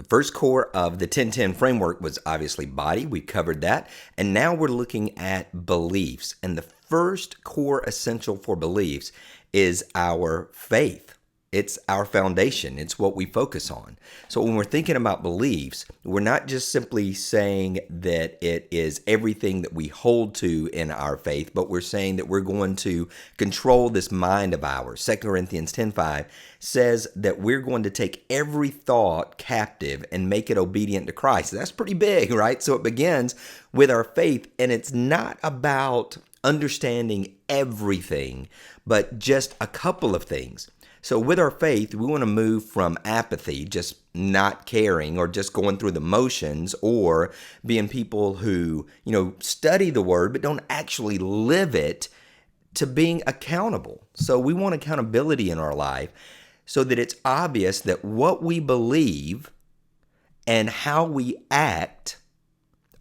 The first core of the 10-10 framework was obviously body. We covered that. And now we're looking at beliefs. And the first core essential for beliefs is our faith. It's our foundation. It's what we focus on. So when we're thinking about beliefs, we're not just simply saying that it is everything that we hold to in our faith, but we're saying that we're going to control this mind of ours. 2 Corinthians 10:5 says that we're going to take every thought captive and make it obedient to Christ. That's pretty big, right? So it begins with our faith, and it's not about understanding everything, but just a couple of things. So with our faith, we want to move from apathy, just not caring or just going through the motions, or being people who, study the word but don't actually live it, to being accountable. So we want accountability in our life so that it's obvious that what we believe and how we act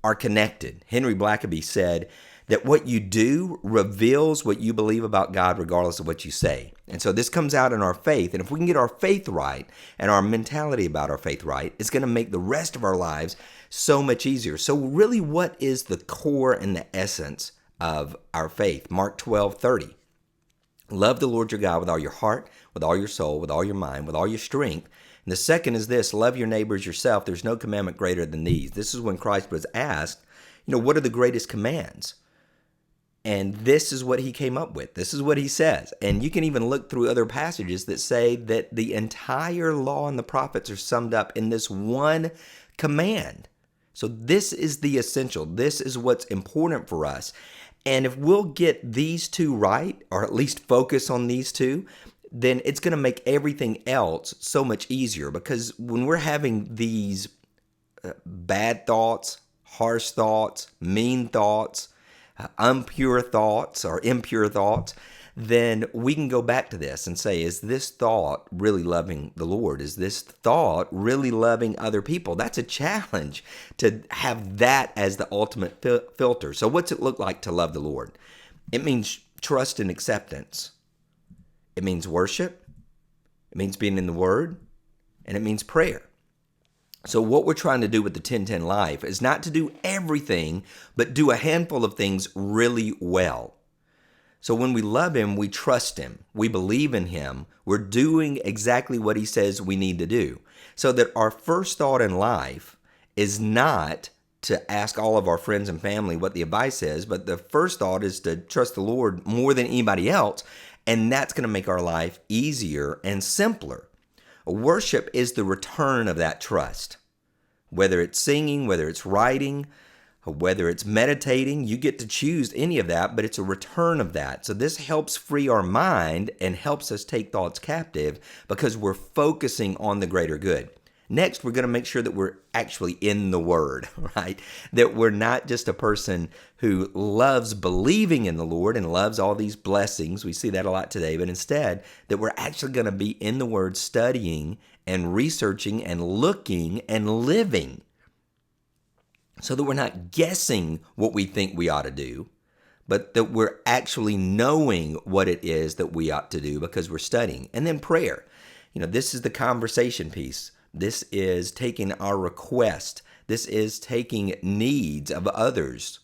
are connected. Henry Blackaby said that what you do reveals what you believe about God regardless of what you say. And so this comes out in our faith. And if we can get our faith right and our mentality about our faith right, it's going to make the rest of our lives so much easier. So really, what is the core and the essence of our faith? Mark 12:30. Love the Lord your God with all your heart, with all your soul, with all your mind, with all your strength. And the second is this: love your neighbors yourself. There's no commandment greater than these. This is when Christ was asked, what are the greatest commands? And this is what he came up with. This is what he says. And you can even look through other passages that say that the entire law and the prophets are summed up in this one command. So this is the essential. This is what's important for us. And if we'll get these two right, or at least focus on these two, then it's going to make everything else so much easier. Because when we're having these bad thoughts, harsh thoughts, mean thoughts, impure thoughts, then we can go back to this and say, is this thought really loving the Lord? Is this thought really loving other people? That's a challenge, to have that as the ultimate filter. So what's it look like to love the Lord? It means trust and acceptance. It means worship. It means being in the Word. And it means prayer. So what we're trying to do with the 10-10 life is not to do everything, but do a handful of things really well. So when we love him, we trust him, we believe in him, we're doing exactly what he says we need to do. So that our first thought in life is not to ask all of our friends and family what the advice is, but the first thought is to trust the Lord more than anybody else, and that's going to make our life easier and simpler. Worship is the return of that trust. Whether it's singing, whether it's writing, whether it's meditating, you get to choose any of that, but it's a return of that. So this helps free our mind and helps us take thoughts captive because we're focusing on the greater good. Next, we're going to make sure that we're actually in the Word, right? That we're not just a person who loves believing in the Lord and loves all these blessings. We see that a lot today, but instead that we're actually going to be in the Word, studying and researching and looking and living, so that we're not guessing what we think we ought to do, but that we're actually knowing what it is that we ought to do because we're studying. And then prayer. This is the conversation piece. This is taking our request. This is taking needs of others.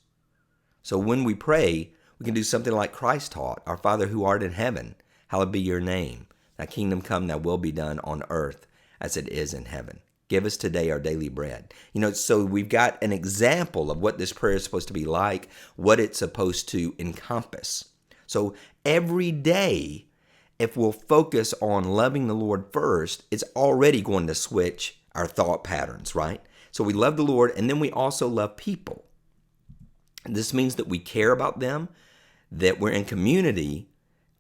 So when we pray, we can do something like Christ taught. Our Father who art in heaven, hallowed be your name. Thy kingdom come, thy will be done on earth as it is in heaven. Give us today our daily bread. So we've got an example of what this prayer is supposed to be like, what it's supposed to encompass. So every day, if we'll focus on loving the Lord first, it's already going to switch our thought patterns, right? So we love the Lord, and then we also love people. This means that we care about them, that we're in community,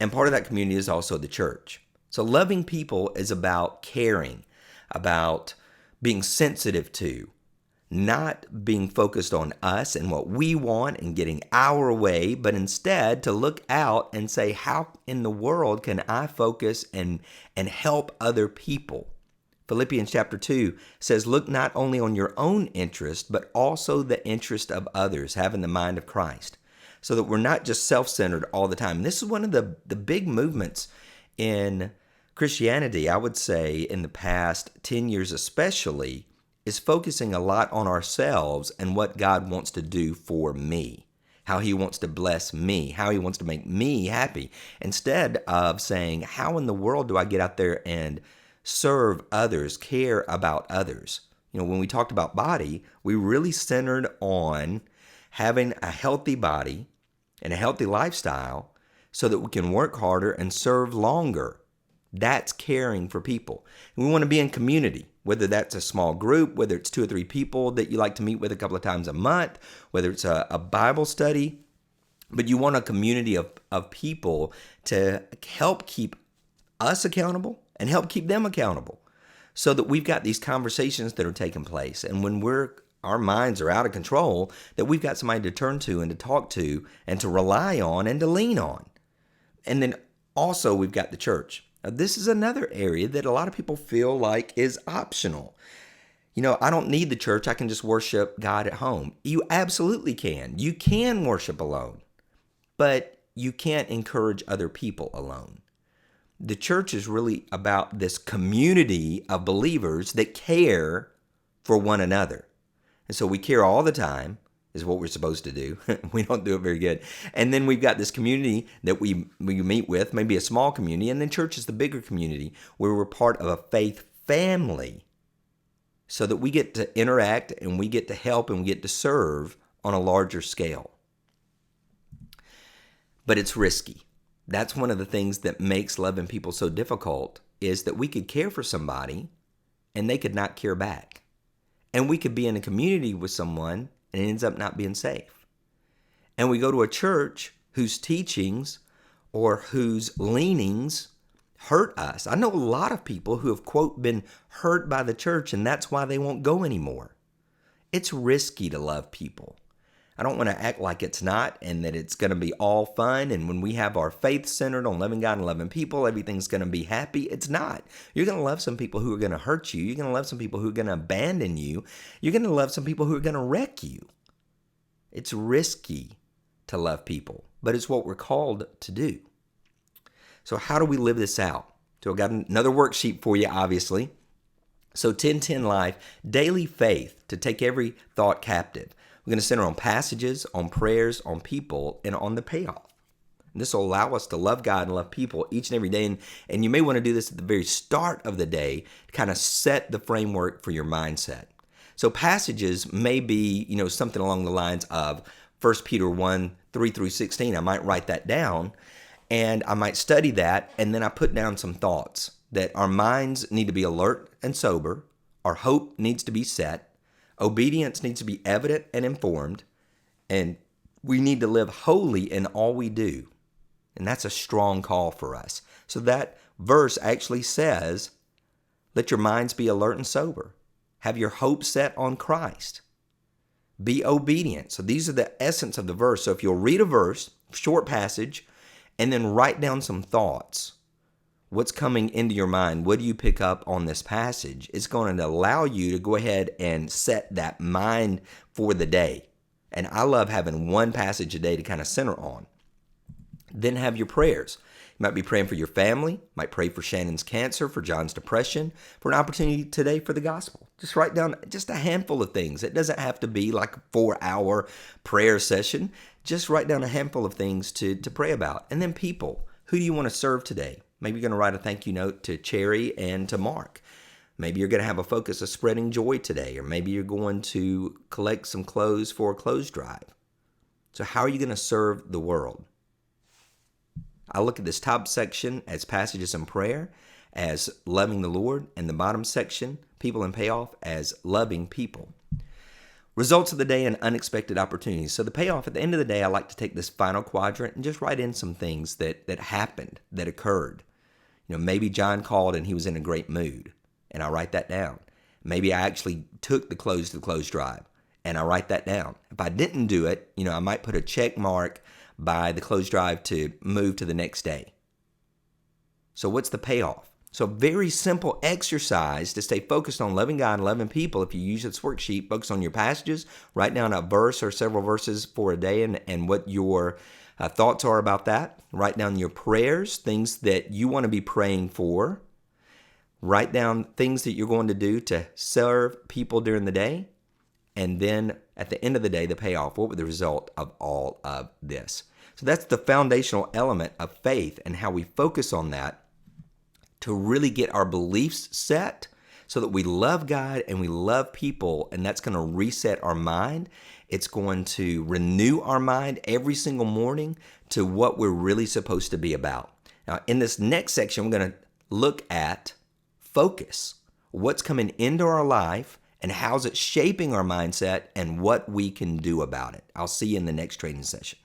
and part of that community is also the church. So loving people is about caring, about being sensitive to, not being focused on us and what we want and getting our way, but instead to look out and say, how in the world can I focus and help other people? Philippians chapter 2 says, look not only on your own interest, but also the interest of others, having the mind of Christ, so that we're not just self-centered all the time. And this is one of the big movements in Christianity, I would say, in the past 10 years especially, is focusing a lot on ourselves and what God wants to do for me, how he wants to bless me, how he wants to make me happy, instead of saying, how in the world do I get out there and serve others, care about others? When we talked about body, we really centered on having a healthy body and a healthy lifestyle so that we can work harder and serve longer. That's caring for people. And we want to be in community, whether that's a small group, whether it's 2 or 3 people that you like to meet with a couple of times a month, whether it's a Bible study, but you want a community of people to help keep us accountable and help keep them accountable so that we've got these conversations that are taking place. And when our minds are out of control, that we've got somebody to turn to and to talk to and to rely on and to lean on. And then also we've got the church. Now, this is another area that a lot of people feel like is optional. I don't need the church. I can just worship God at home. You absolutely can. You can worship alone, but you can't encourage other people alone. The church is really about this community of believers that care for one another. And so we care all the time is what we're supposed to do. We don't do it very good. And then we've got this community that we meet with, maybe a small community, and then church is the bigger community where we're part of a faith family so that we get to interact and we get to help and we get to serve on a larger scale. But it's risky. That's one of the things that makes loving people so difficult, is that we could care for somebody and they could not care back. And we could be in a community with someone and it ends up not being safe. And we go to a church whose teachings or whose leanings hurt us. I know a lot of people who have, quote, been hurt by the church, and that's why they won't go anymore. It's risky to love people. I don't want to act like it's not and that it's going to be all fun. And when we have our faith centered on loving God and loving people, everything's going to be happy. It's not. You're going to love some people who are going to hurt you. You're going to love some people who are going to abandon you. You're going to love some people who are going to wreck you. It's risky to love people, but it's what we're called to do. So how do we live this out? So I've got another worksheet for you, obviously. So 10-10 life, daily faith to take every thought captive. We're going to center on passages, on prayers, on people, and on the payoff. And this will allow us to love God and love people each and every day. And you may want to do this at the very start of the day to kind of set the framework for your mindset. So passages may be, something along the lines of 1 Peter 1, 3 through 16. I might write that down and I might study that. And then I put down some thoughts that our minds need to be alert and sober. Our hope needs to be set. Obedience needs to be evident and informed, and we need to live holy in all we do. And that's a strong call for us. So that verse actually says, let your minds be alert and sober. Have your hope set on Christ. Be obedient. So these are the essence of the verse. So if you'll read a verse, short passage, and then write down some thoughts, what's coming into your mind? What do you pick up on this passage? It's going to allow you to go ahead and set that mind for the day. And I love having one passage a day to kind of center on. Then have your prayers. You might be praying for your family, might pray for Shannon's cancer, for John's depression, for an opportunity today for the gospel. Just write down just a handful of things. It doesn't have to be like a 4-hour prayer session. Just write down a handful of things to pray about. And then people. Who do you want to serve today? Maybe you're going to write a thank you note to Cherry and to Mark. Maybe you're going to have a focus of spreading joy today, or maybe you're going to collect some clothes for a clothes drive. So how are you going to serve the world? I look at this top section as passages and prayer, as loving the Lord, and the bottom section, people and payoff, as loving people. Results of the day and unexpected opportunities. So the payoff, at the end of the day, I like to take this final quadrant and just write in some things that happened, that occurred. Maybe John called and he was in a great mood, and I write that down. Maybe I actually took the clothes to the clothes drive, and I write that down. If I didn't do it, I might put a check mark by the clothes drive to move to the next day. So what's the payoff? So very simple exercise to stay focused on loving God and loving people. If you use this worksheet, focus on your passages, write down a verse or several verses for a day and what your thoughts are about that. Write down your prayers, things that you want to be praying for. Write down things that you're going to do to serve people during the day. And then at the end of the day, the payoff. What would the result of all of this? So that's the foundational element of faith and how we focus on that to really get our beliefs set so that we love God and we love people, and that's going to reset our mind. It's going to renew our mind every single morning to what we're really supposed to be about. Now, in this next section, we're going to look at focus. What's coming into our life and how's it shaping our mindset and what we can do about it. I'll see you in the next training session.